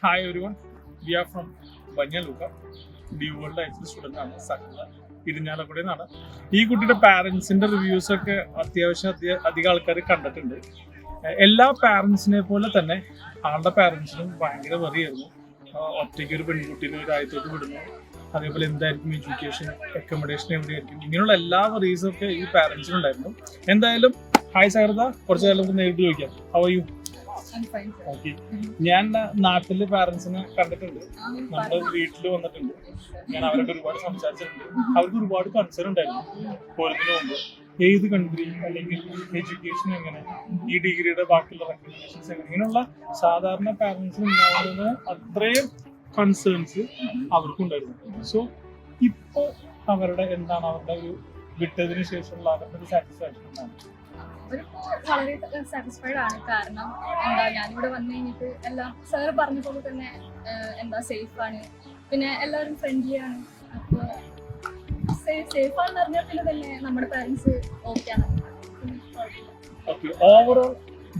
Hi everyone, we are from Banja Luka. The world ആയിട്ടുള്ള student ആണ് സഹല ഇരിഞ്ഞാലക്കുടയിൽ നിന്നാണ്. ഈ കുട്ടിയുടെ പാരൻസിന്റെ റിവ്യൂസ് ഒക്കെ അത്യാവശ്യം അധികം ആൾക്കാർ കണ്ടിട്ടുണ്ട്. എല്ലാ പാരൻസിനെ പോലെ തന്നെ ആളുടെ പാരൻസിനും ഭയങ്കര വെറിയായിരുന്നു. ഒറ്റയ്ക്ക് ഒരു പെൺകുട്ടീനെ ഒരു ആയത്തോട്ട് വിടുന്നു, അതേപോലെ എന്തായിരിക്കും എഡ്യൂക്കേഷൻ, അക്കോമഡേഷൻ എവിടെയായിരിക്കും, ഇങ്ങനെയുള്ള എല്ലാ വെറീസും ഒക്കെ ഈ പാരൻസിനുണ്ടായിരുന്നു. എന്തായാലും ഹായ് സഹൃദ, കുറച്ച് കാലം നമുക്ക് നേരിട്ട് ചോദിക്കാം. How are you? ഓക്കെ. ഞാൻ നാട്ടില് പാരന്റ്സിനെ കണ്ടിട്ടുണ്ട്, നമ്മുടെ വീട്ടിൽ വന്നിട്ടുണ്ട്. ഞാൻ അവരൊക്കെ ഒരുപാട് സംസാരിച്ചിട്ടുണ്ട്. അവർക്ക് ഒരുപാട് കൺസേൺ ഉണ്ടായിരുന്നു പോലത്തിന് മുമ്പ്. ഏത് കൺട്രി അല്ലെങ്കിൽ എഡ്യൂക്കേഷൻ എങ്ങനെ, ഈ ഡിഗ്രിയുടെ ബാക്കിയുള്ള റെക്കമെൻഡേഷൻസ് എങ്ങനെ, ഇങ്ങനെയുള്ള സാധാരണ പാരന്റ്സിന് ഉണ്ടാവുന്ന അത്രയും കൺസേൺസ് അവർക്കുണ്ടായിരുന്നു. സോ ഇപ്പോ അവരുടെ എന്താണ് അവരുടെ ഒരു വിട്ടതിന് ശേഷമുള്ള അവരുടെ ഒരു സാറ്റിസ്ഫാക്ഷൻ എന്താണ്? വളരെ സാറ്റിസ്ഫൈഡ് ആണ്. കാരണം എന്താ, ഞാനിവിടെ വന്നു കഴിഞ്ഞിട്ട് എല്ലാം സാറ് പറഞ്ഞ പോലെ തന്നെ എന്താ സേഫ് ആണ്, പിന്നെ എല്ലാവരും ഫ്രണ്ട്ലി ആണ്. അപ്പോൾ സേഫ് ആണെന്ന് പറഞ്ഞാൽ പിന്നെ തന്നെ നമ്മുടെ പാരൻസ് ഓക്കെ ആണ്. ഓവറോൾ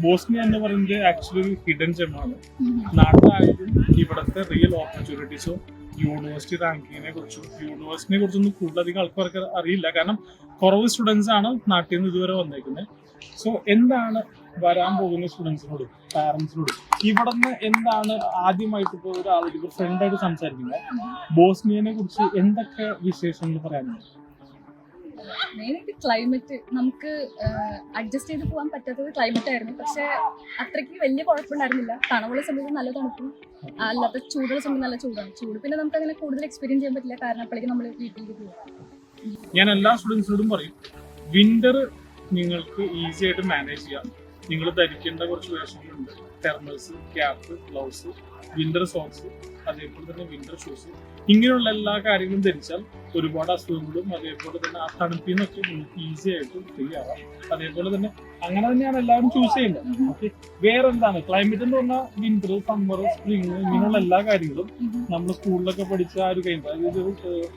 ബോസ്നിയ എന്ന് പറയുന്നത് ആക്ച്വലി ഒരു ഹിഡൻ ജെമാണ്. നാട്ടിലായാലും ഇവിടുത്തെ റിയൽ ഓപ്പർച്യൂണിറ്റീസോ യൂണിവേഴ്സിറ്റി റാങ്കിങ്ങിനെ കുറിച്ചൊന്നും കൂടുതലധികം ആൾക്കാർക്ക് അറിയില്ല. കാരണം കുറവ് സ്റ്റുഡൻസ് ആണ് നാട്ടിൽ നിന്ന് ഇതുവരെ വന്നേക്കുന്നത്. സോ എന്താണ് വരാൻ പോകുന്ന സ്റ്റുഡൻസിനോട്, പാരന്റ്സിനോട് ഇവിടെ നിന്ന് എന്താണ് ആദ്യമായിട്ട് ഇപ്പോൾ ഒരാൾക്ക് ഫ്രണ്ടായിട്ട് സംസാരിക്കുന്നത് ബോസ്നിയനെ കുറിച്ച് എന്തൊക്കെ വിശേഷങ്ങൾ പറയാനുണ്ട്? മെയിനായിട്ട് ക്ലൈമറ്റ്, നമുക്ക് അഡ്ജസ്റ്റ് ചെയ്ത് പോകാൻ പറ്റാത്തത് ക്ലൈമറ്റ് ആയിരുന്നു. പക്ഷെ അത്രയ്ക്ക് വലിയ കുഴപ്പമുണ്ടായിരുന്നില്ല. തണുപ്പുള്ള സമയത്ത് നല്ല തണുപ്പും, അല്ലാത്ത ചൂടുള്ള സമയത്ത് നല്ല ചൂടാണ്. ചൂട് പിന്നെ നമുക്ക് അങ്ങനെ കൂടുതൽ എക്സ്പീരിയൻസ് ചെയ്യാൻ പറ്റില്ല, കാരണം അപ്പോഴേക്കും നമ്മൾ വീട്ടിലേക്ക് പോകും. ഞാൻ എല്ലാ സ്റ്റുഡൻസിനോടും പറയും, വിന്റർ നിങ്ങൾക്ക് ഈസി ആയിട്ട് മാനേജ് ചെയ്യാം. നിങ്ങൾ ധരിക്കേണ്ട കുറച്ച് വേഷങ്ങളുണ്ട്: thermals, cap, gloves, winter socks, അതേപോലെ തന്നെ വിന്റർ ഷൂസ്. ഇങ്ങനെയുള്ള എല്ലാ കാര്യങ്ങളും ധരിച്ചാൽ ഒരുപാട് അസുഖങ്ങളും അതേപോലെ തന്നെ ആ തണുപ്പിൽ നിന്നൊക്കെ നിങ്ങൾക്ക് ഈസി ആയിട്ട് ഫ്രീ ആവാം. അതേപോലെ തന്നെ അങ്ങനെ തന്നെയാണ് എല്ലാവരും ചൂസ് ചെയ്യുന്നത്. ഓക്കെ, വേറെ എന്താണ് ക്ലൈമറ്റ് എന്ന് പറഞ്ഞാൽ വിന്റർ, സമ്മർ, സ്പ്രിങ്, ഇങ്ങനെയുള്ള എല്ലാ കാര്യങ്ങളും നമ്മൾ സ്കൂളിലൊക്കെ പഠിച്ച ആ ഒരു കഴിഞ്ഞ, അതായത്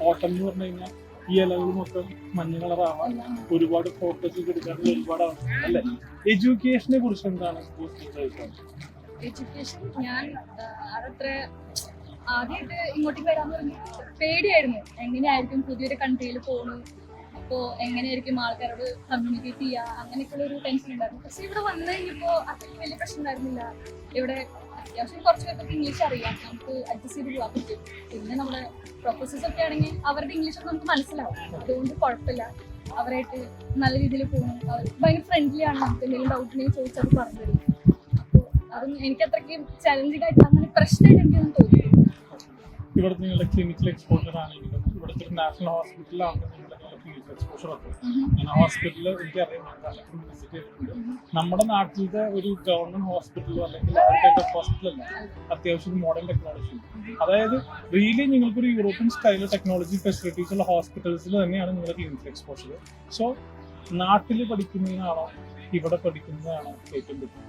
ഓട്ടം എന്ന് പറഞ്ഞു കഴിഞ്ഞാൽ ഈ ഇലകൾ മൊത്തം മഞ്ഞ കളറാവാൻ ഒരുപാട് ഫോട്ടോസ് എടുക്കാനുള്ള ഒരുപാട് അവസരം അല്ലേ? എഡ്യൂക്കേഷനെ കുറിച്ച് എന്താണ്? എഡ്യൂക്കേഷൻ ഞാൻ അതത്ര ആദ്യമായിട്ട് ഇങ്ങോട്ടേക്ക് വരാമെന്ന് പറഞ്ഞ് പേടിയായിരുന്നു. എങ്ങനെയായിരിക്കും പുതിയൊരു കൺട്രിയിൽ പോകുന്നു, അപ്പോൾ എങ്ങനെയായിരിക്കും ആൾക്കാരോട് കമ്മ്യൂണിക്കേറ്റ് ചെയ്യുക, അങ്ങനെയൊക്കെയുള്ള ഒരു ടെൻഷൻ ഉണ്ടായിരുന്നു. പക്ഷെ ഇവിടെ വന്നു കഴിഞ്ഞപ്പോൾ അത്രയ്ക്ക് വലിയ പ്രശ്നം ഉണ്ടായിരുന്നില്ല. ഇവിടെ അത്യാവശ്യം കുറച്ച് പേർക്ക് ഇംഗ്ലീഷ് അറിയാം, നമുക്ക് അഡ്ജസ്റ്റ് ചെയ്ത് പോകാൻ പറ്റും. പിന്നെ നമ്മുടെ പ്രൊഫസേഴ്സ് ഒക്കെ ആണെങ്കിൽ അവരുടെ ഇംഗ്ലീഷൊക്കെ നമുക്ക് മനസ്സിലാവും, അതുകൊണ്ട് കുഴപ്പമില്ല. അവരായിട്ട് നല്ല രീതിയിൽ പോകുന്നു. അവർ ഭയങ്കര ഫ്രണ്ട്ലി ആണ്. നമുക്ക് എന്തെങ്കിലും ഡൗട്ട് ഉണ്ടെങ്കിൽ ചോദിച്ചത് പറഞ്ഞു തരും. അപ്പോൾ അതൊന്നും എനിക്ക് അത്രയ്ക്ക് ചലഞ്ചിങ് ആയിട്ട് അങ്ങനെ പ്രശ്നമായിട്ട് എനിക്കൊന്നും തോന്നിയില്ല. ഇവിടുത്തെ നിങ്ങളുടെ ക്ലിനിക്കൽ എക്സ്പോഷർ ആണെങ്കിലും ഇവിടുത്തെ ഒരു നാഷണൽ ഹോസ്പിറ്റലിലാണ് നിങ്ങളുടെ ക്ലിനിക്കൽ എക്സ്പോഷർ ഒക്കെ. ഞാൻ ആ ഹോസ്പിറ്റലിൽ എനിക്കറിയാം, വിസിറ്റ് ചെയ്തിട്ടുണ്ട്. നമ്മുടെ നാട്ടിലത്തെ ഒരു ഗവൺമെന്റ് ഹോസ്പിറ്റലോ അല്ലെങ്കിൽ അവരുടെ ഹോസ്പിറ്റലല്ല, അത്യാവശ്യം മോഡേൺ ടെക്നോളജി. അതായത് റിയലി നിങ്ങൾക്കൊരു യൂറോപ്യൻ സ്റ്റൈൽ ടെക്നോളജി ഫെസിലിറ്റീസ് ഉള്ള ഹോസ്പിറ്റൽസിൽ തന്നെയാണ് നിങ്ങളുടെ ക്ലിനിക്കൽ എക്സ്പോഷർ. സോ നാട്ടിൽ പഠിക്കുന്നതിനാണോ ഇവിടെ പഠിക്കുന്നതാണോ ഏറ്റവും ബെറ്റർ?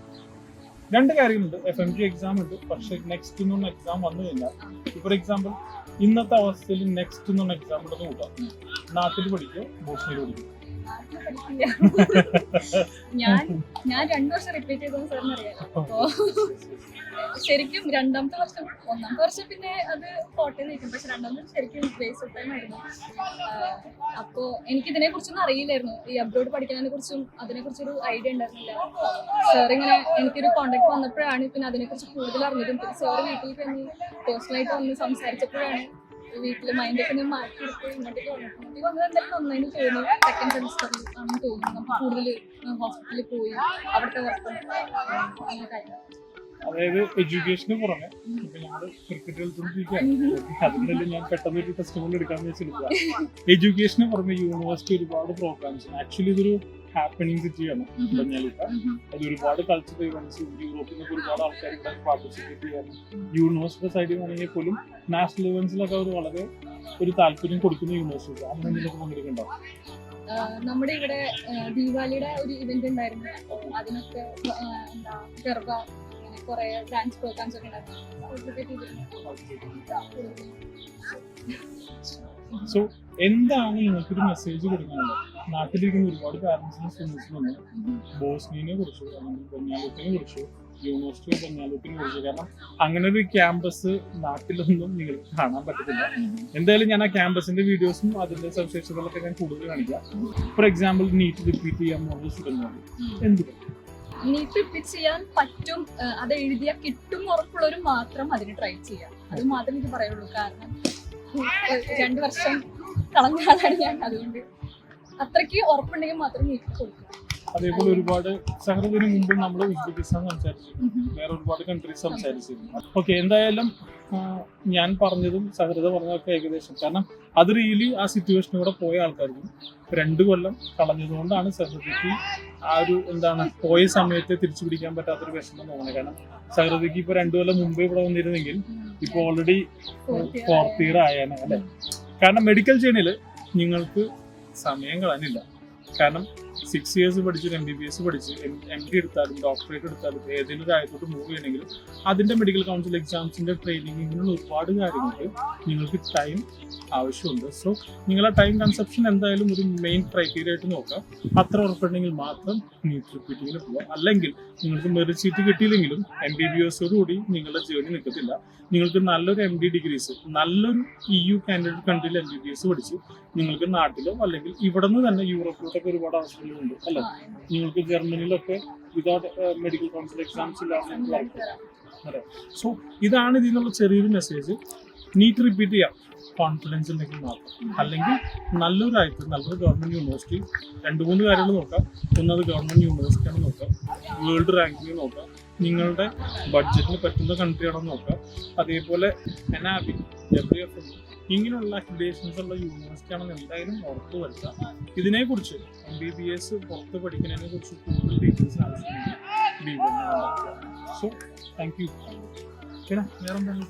രണ്ട് കാര്യങ്ങളുണ്ട്. FMG എക്സാം ഉണ്ട്, പക്ഷെ നെക്സ്റ്റ് എന്നുള്ള എക്സാം വന്നു കഴിഞ്ഞാൽ, ഫോർ എക്സാമ്പിൾ ഇന്നത്തെ അവസ്ഥയിൽ നെക്സ്റ്റ് എന്നുള്ള എക്സാം ഉണ്ടെന്ന് കൂട്ടാം. നാട്ടിൽ പഠിക്കോ ബോസ്നിയയിൽ പഠിക്കും? ഞാൻ 2 വർഷം റിപ്പീറ്റ് ചെയ്തെന്ന് സാറിന് അറിയാലോ. അപ്പോ ശരിക്കും ഒന്നാമത്തെ വർഷം പിന്നെ അത് കോട്ടയം നിൽക്കും. പക്ഷെ രണ്ടാമത്തെ ശരിക്കും ബേസ് ടൈം ആയിരുന്നു. അപ്പോൾ എനിക്കിതിനെ കുറിച്ചൊന്നും അറിയില്ലായിരുന്നു. ഈ അബ്രോഡ് പഠിക്കുന്നതിനെ കുറിച്ചും അതിനെക്കുറിച്ചൊരു ഐഡിയ ഉണ്ടായിരുന്നില്ല. സാർ ഇങ്ങനെ എനിക്കൊരു കോണ്ടാക്ട് വന്നപ്പോഴാണ് പിന്നെ അതിനെക്കുറിച്ച് കൂടുതൽ അറിഞ്ഞതും. പിന്നെ സാർ വീട്ടിൽ വന്ന് പേഴ്സണലായിട്ട് വന്ന് സംസാരിച്ചപ്പോഴാണ് വീട്ടിൽ മൈൻഡൊക്കെ ഞാൻ മാറ്റിയെടുത്ത് ഇങ്ങോട്ടേക്ക് വന്നത്. എന്തായാലും നന്നായിട്ട് തോന്നി. സെക്കൻഡ് സെമിസ്റ്ററിൽ ആണെന്ന് തോന്നുന്നു. നമുക്ക് കൂടുതൽ ഹോസ്പിറ്റലിൽ പോയി അവിടുത്തെ വർക്ക് അങ്ങനെ കാര്യങ്ങൾ. അതായത് എഡ്യൂക്കേഷന് പുറമെ ഇപ്പൊ ഞങ്ങള് ക്രിക്കറ്റ് കളിച്ചോണ്ടിരിക്കുകയാണ്, അതിനെല്ലാം ഞാൻ പെട്ടെന്ന് ഒരു ടെസ്റ്റ് എടുക്കാന്ന് വെച്ചിരിക്കുക. എഡ്യൂക്കേഷന് പുറമെ യൂണിവേഴ്സിറ്റി ഒരുപാട് പ്രോഗ്രാംസ്, ആക്ച്വലി ഇതൊരു ഹാപ്പനിങ് സിറ്റിയാണ് ബന്യാലുക്ക. അത് ഒരുപാട് കൾച്ചറൽ ഇവന്റ്സ്, യൂറോപ്പിൽ നിന്നൊക്കെ ഒരുപാട് ആൾക്കാർ ഇവിടെ പാർട്ടിസിപ്പേറ്റ് ചെയ്യാനും യൂണിവേഴ്സിറ്റി സൈഡിൽ ആണെങ്കിൽ പോലും നാഷണൽ ഇവന്റ്സിലൊക്കെ അവർ വളരെ ഒരു താല്പര്യം കൊടുക്കുന്ന യൂണിവേഴ്സിറ്റി. അങ്ങനെ എന്തെങ്കിലും പങ്കെടുക്കണ്ടോ? നമ്മുടെ ഇവിടെ ദീപാവലിയുടെ ഒരു ഇവന്റ് ഉണ്ടായിരുന്നു. അതിനൊക്കെ എന്താ ഗർഭ കുറെ ഡാൻസ് പ്രോഗ്രാംസ് ഒക്കെ ഉണ്ടായിരുന്നു. സോ എന്താണ് നിങ്ങൾക്കൊരു മെസ്സേജ് കൊടുക്കുന്നത് നാട്ടിലിരിക്കുന്ന ഒരുപാട് പാരന്റ്സിനും സ്റ്റുഡൻസിനും ബോസ്നിയനെ കുറിച്ചോ അല്ലെങ്കിൽ ബന്യാലുക്കിനെ കുറിച്ചോ യൂണിവേഴ്സിറ്റി ഓഫ് ബംഗാളൂരിനെ കുറിച്ച്. കാരണം അങ്ങനെ ഒരു ക്യാമ്പസ് നാട്ടിലൊന്നും നിങ്ങൾക്ക് കാണാൻ പറ്റത്തില്ല. എന്തായാലും ഞാൻ ആ ക്യാമ്പസിന്റെ വീഡിയോസും അതിന്റെ സവിശേഷതകളൊക്കെ ഞാൻ കൂടുതൽ കാണിക്കാം. ഫോർ എക്സാമ്പിൾ നീറ്റ് റിപ്പീറ്റ് ചെയ്യാൻ പോകുന്ന സ്റ്റുഡൻറ് എന്തുകൊണ്ട് നീറ്റ് റിപ്പീറ്റ് ചെയ്യാൻ പറ്റും, അത് എഴുതിയാൽ കിട്ടും ഉറപ്പുള്ളവരും മാത്രം അതിന് ട്രൈ ചെയ്യാം. അത് മാത്രമേ എനിക്ക് പറയുള്ളൂ. കാരണം 2 വർഷം കളഞ്ഞ ആളാണ് ഞാൻ. അതുകൊണ്ട് അത്രയ്ക്ക് ഉറപ്പുണ്ടെങ്കിൽ മാത്രം നീറ്റ് കൊടുക്കും. അതേപോലെ ഒരുപാട് സഹൃദയന് മുമ്പ് നമ്മൾ ഉസ്ബെക്കിസ്ഥാൻ സംസാരിച്ചിരുന്നു, വേറെ ഒരുപാട് കൺട്രീസ് സംസാരിച്ചിരുന്നു. ഓക്കെ, എന്തായാലും ഞാൻ പറഞ്ഞതും സഹൃദ പറഞ്ഞതൊക്കെ ഏകദേശം, കാരണം അത് റിയലി ആ സിറ്റുവേഷനിലൂടെ പോയ ആൾക്കാർക്കും 2 കൊല്ലം കളഞ്ഞതുകൊണ്ടാണ് സഹൃദയ്ക്ക് ആ ഒരു എന്താണ് പോയ സമയത്തെ തിരിച്ചു പിടിക്കാൻ പറ്റാത്തൊരു വിഷമം തോന്നുന്നത്. കാരണം സഹൃദയ്ക്ക് ഇപ്പൊ 2 കൊല്ലം മുമ്പേ ഇവിടെ വന്നിരുന്നെങ്കിൽ ഇപ്പൊ ഓൾറെഡി 4th ഇയർ ആയാണ് അല്ലെ. കാരണം മെഡിക്കൽ ജേണില് നിങ്ങൾക്ക് സമയം കളയാനില്ല. കാരണം 6 years പഠിച്ച് MBBS പഠിച്ച് MD എടുത്താലും ഡോക്ടറേറ്റ് എടുത്താലും ഏതെങ്കിലും ഒരു രാജ്യത്തോട്ട് മൂവ് ചെയ്യണമെങ്കിലും അതിന്റെ മെഡിക്കൽ കൗൺസിൽ എക്സാംസിന്റെ ട്രെയിനിങ്, ഇങ്ങനെയുള്ള ഒരുപാട് കാര്യങ്ങൾക്ക് നിങ്ങൾക്ക് ടൈം ആവശ്യമുണ്ട്. സോ നിങ്ങളെ ടൈം കൺസപ്ഷൻ എന്തായാലും ഒരു മെയിൻ ക്രൈറ്റീരിയ ആയിട്ട് നോക്കാം. അത്ര ഉറപ്പുണ്ടെങ്കിൽ മാത്രം നീറ്റ് റിപ്പീറ്റിങ്ങിന് പോവാം. അല്ലെങ്കിൽ നിങ്ങൾക്ക് മെറിറ്റ് സീറ്റ് കിട്ടിയില്ലെങ്കിലും MBBSോടുകൂടി നിങ്ങളുടെ ജേർണി നിൽക്കത്തില്ല. നിങ്ങൾക്ക് നല്ലൊരു MD ഡിഗ്രീസ്, നല്ലൊരു EU കാൻഡിഡേറ്റ് കൺട്രിയിൽ MBBS പഠിച്ച് നിങ്ങൾക്ക് നാട്ടിലോ അല്ലെങ്കിൽ ഇവിടെ നിന്ന് തന്നെ യൂറോപ്പിലോട്ടൊക്കെ ഒരുപാട് അവസരങ്ങളുണ്ട് അല്ലെ. നിങ്ങൾക്ക് ജർമ്മനിയിലൊക്കെ വിതൗട്ട് മെഡിക്കൽ കൗൺസിൽ എക്സാംസ് ഇല്ലാതെ അതെ. സോ ഇതാണ് ഇതിൽ നിന്നുള്ള ചെറിയൊരു മെസ്സേജ്. നീറ്റ് റിപ്പീറ്റ് ചെയ്യാം കോൺഫിഡൻസ് ഉണ്ടെങ്കിൽ മാത്രം. അല്ലെങ്കിൽ നല്ലൊരു രാജ്യത്ത് നല്ലൊരു ഗവൺമെന്റ് യൂണിവേഴ്സിറ്റി 2-3 കാര്യങ്ങൾ നോക്കാം. ഒന്നത് ഗവൺമെന്റ് യൂണിവേഴ്സിറ്റിയാണ് നോക്കാം, വേൾഡ് റാങ്കിങ് നോക്കാം, നിങ്ങളുടെ ബഡ്ജറ്റിന് പറ്റുന്ന കൺട്രി ആണോ നോക്കാം. അതേപോലെ NABI, WFM ഇങ്ങനെയുള്ള അക്രഡിറ്റേഷൻസ് ഉള്ള യൂണിവേഴ്സിറ്റി ആണെന്ന് എന്തായാലും ഉറപ്പ് വരുത്താം. ഇതിനെക്കുറിച്ച് MBBS പുറത്ത് പഠിക്കുന്നതിനെ കുറിച്ച് കൂടുതൽ ഡീറ്റെയിൽസ് ആവശ്യമുണ്ട്. So thank you. പിന്നെ വേറെ എന്താണ്